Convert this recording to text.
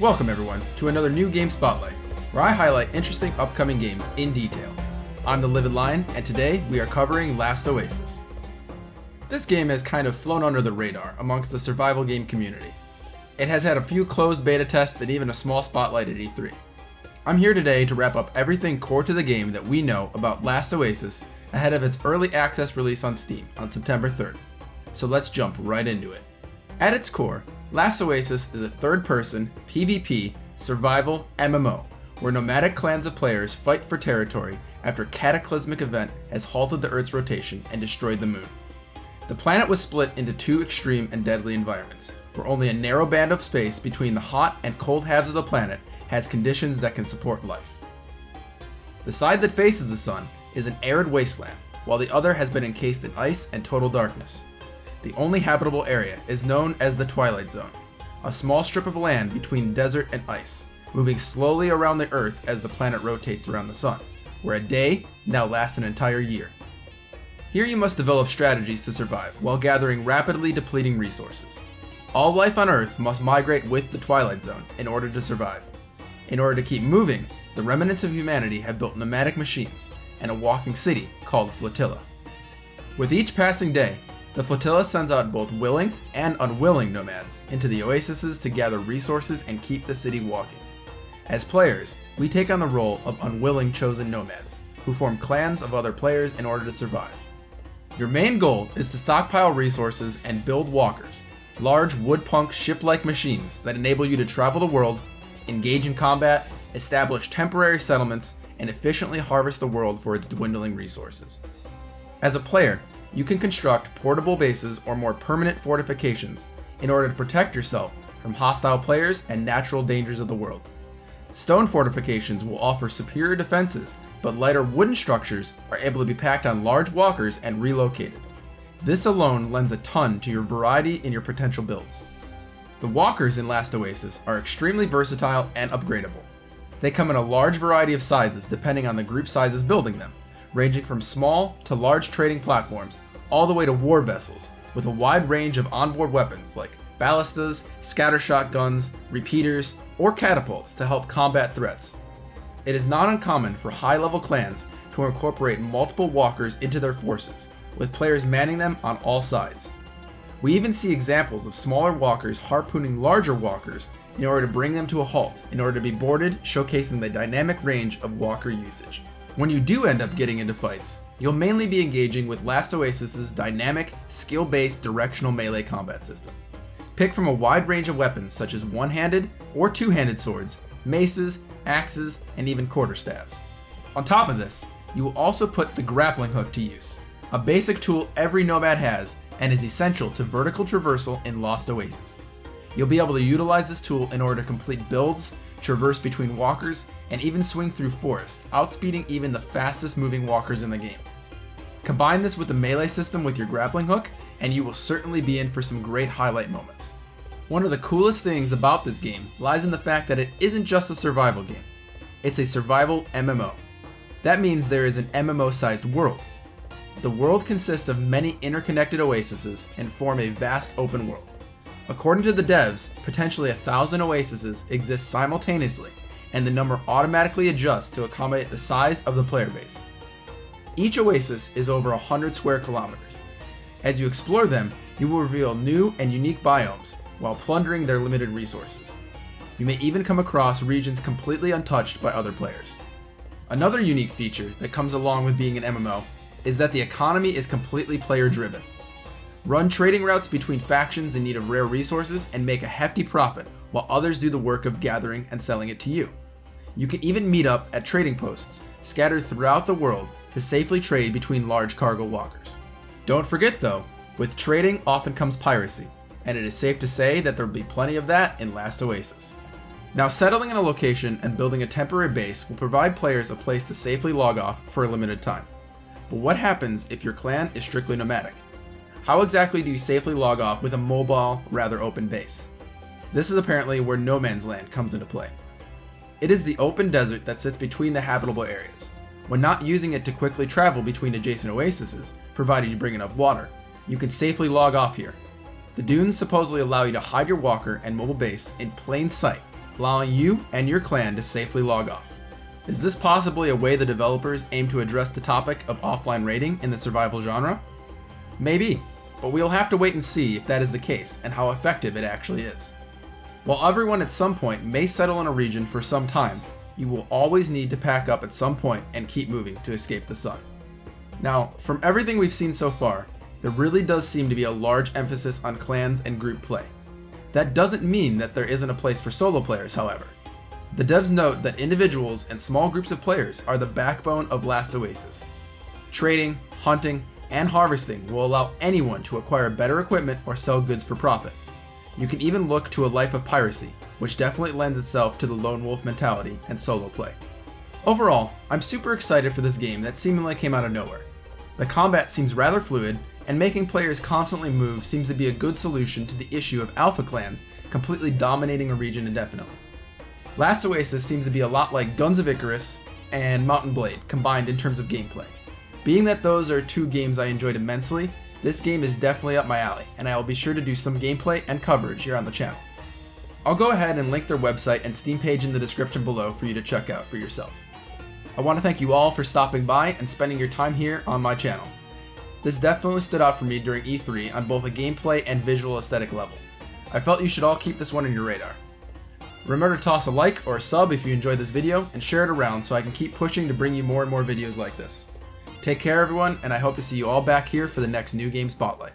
Welcome everyone to another new game spotlight, where I highlight interesting upcoming games in detail. I'm TheLividLion, and today we are covering Last Oasis. This game has kind of flown under the radar amongst the survival game community. It has had a few closed beta tests and even a small spotlight at E3. I'm here today to wrap up everything core to the game that we know about Last Oasis ahead of its early access release on Steam on September 3rd. So let's jump right into it. At its core, Last Oasis is a third-person, PvP, survival MMO, where nomadic clans of players fight for territory after a cataclysmic event has halted the Earth's rotation and destroyed the moon. The planet was split into two extreme and deadly environments, where only a narrow band of space between the hot and cold halves of the planet has conditions that can support life. The side that faces the sun is an arid wasteland, while the other has been encased in ice and total darkness. The only habitable area is known as the Twilight Zone, a small strip of land between desert and ice, moving slowly around the Earth as the planet rotates around the sun, where a day now lasts an entire year. Here you must develop strategies to survive while gathering rapidly depleting resources. All life on Earth must migrate with the Twilight Zone in order to survive. In order to keep moving, the remnants of humanity have built nomadic machines and a walking city called Flotilla. With each passing day, the flotilla sends out both willing and unwilling nomads into the oases to gather resources and keep the city walking. As players, we take on the role of unwilling chosen nomads, who form clans of other players in order to survive. Your main goal is to stockpile resources and build walkers, large woodpunk ship-like machines that enable you to travel the world, engage in combat, establish temporary settlements, and efficiently harvest the world for its dwindling resources. As a player, you can construct portable bases or more permanent fortifications in order to protect yourself from hostile players and natural dangers of the world. Stone fortifications will offer superior defenses, but lighter wooden structures are able to be packed on large walkers and relocated. This alone lends a ton to your variety in your potential builds. The walkers in Last Oasis are extremely versatile and upgradable. They come in a large variety of sizes depending on the group sizes building them, ranging from small to large trading platforms all the way to war vessels with a wide range of onboard weapons like ballistas, scattershot guns, repeaters, or catapults to help combat threats. It is not uncommon for high-level clans to incorporate multiple walkers into their forces, with players manning them on all sides. We even see examples of smaller walkers harpooning larger walkers in order to bring them to a halt in order to be boarded, showcasing the dynamic range of walker usage. When you do end up getting into fights, you'll mainly be engaging with Last Oasis's dynamic, skill-based directional melee combat system. Pick from a wide range of weapons such as one-handed or two-handed swords, maces, axes, and even quarterstaffs. On top of this, you will also put the grappling hook to use, a basic tool every nomad has and is essential to vertical traversal in Last Oasis. You'll be able to utilize this tool in order to complete builds, traverse between walkers, and even swing through forests, outspeeding even the fastest moving walkers in the game. Combine this with the melee system with your grappling hook, and you will certainly be in for some great highlight moments. One of the coolest things about this game lies in the fact that it isn't just a survival game. It's a survival MMO. That means there is an MMO-sized world. The world consists of many interconnected oases and form a vast open world. According to the devs, potentially 1,000 oases exist simultaneously, and the number automatically adjusts to accommodate the size of the player base. Each oasis is over 100 square kilometers. As you explore them, you will reveal new and unique biomes while plundering their limited resources. You may even come across regions completely untouched by other players. Another unique feature that comes along with being an MMO is that the economy is completely player-driven. Run trading routes between factions in need of rare resources and make a hefty profit while others do the work of gathering and selling it to you. You can even meet up at trading posts scattered throughout the world to safely trade between large cargo walkers. Don't forget though, with trading often comes piracy, and it is safe to say that there will be plenty of that in Last Oasis. Now, settling in a location and building a temporary base will provide players a place to safely log off for a limited time. But what happens if your clan is strictly nomadic? How exactly do you safely log off with a mobile, rather open base? This is apparently where No Man's Land comes into play. It is the open desert that sits between the habitable areas. When not using it to quickly travel between adjacent oases, provided you bring enough water, you can safely log off here. The dunes supposedly allow you to hide your walker and mobile base in plain sight, allowing you and your clan to safely log off. Is this possibly a way the developers aim to address the topic of offline raiding in the survival genre? Maybe, but we'll have to wait and see if that is the case and how effective it actually is. While everyone at some point may settle in a region for some time, you will always need to pack up at some point and keep moving to escape the sun. Now, from everything we've seen so far, there really does seem to be a large emphasis on clans and group play. That doesn't mean that there isn't a place for solo players, however. The devs note that individuals and small groups of players are the backbone of Last Oasis. Trading, hunting, and harvesting will allow anyone to acquire better equipment or sell goods for profit. You can even look to a life of piracy, which definitely lends itself to the lone wolf mentality and solo play. Overall, I'm super excited for this game that seemingly came out of nowhere. The combat seems rather fluid, and making players constantly move seems to be a good solution to the issue of alpha clans completely dominating a region indefinitely. Last Oasis seems to be a lot like Guns of Icarus and Mountain Blade combined in terms of gameplay. Being that those are two games I enjoyed immensely, this game is definitely up my alley, and I will be sure to do some gameplay and coverage here on the channel. I'll go ahead and link their website and Steam page in the description below for you to check out for yourself. I want to thank you all for stopping by and spending your time here on my channel. This definitely stood out for me during E3 on both a gameplay and visual aesthetic level. I felt you should all keep this one on your radar. Remember to toss a like or a sub if you enjoyed this video and share it around so I can keep pushing to bring you more and more videos like this. Take care everyone, and I hope to see you all back here for the next New Game Spotlight.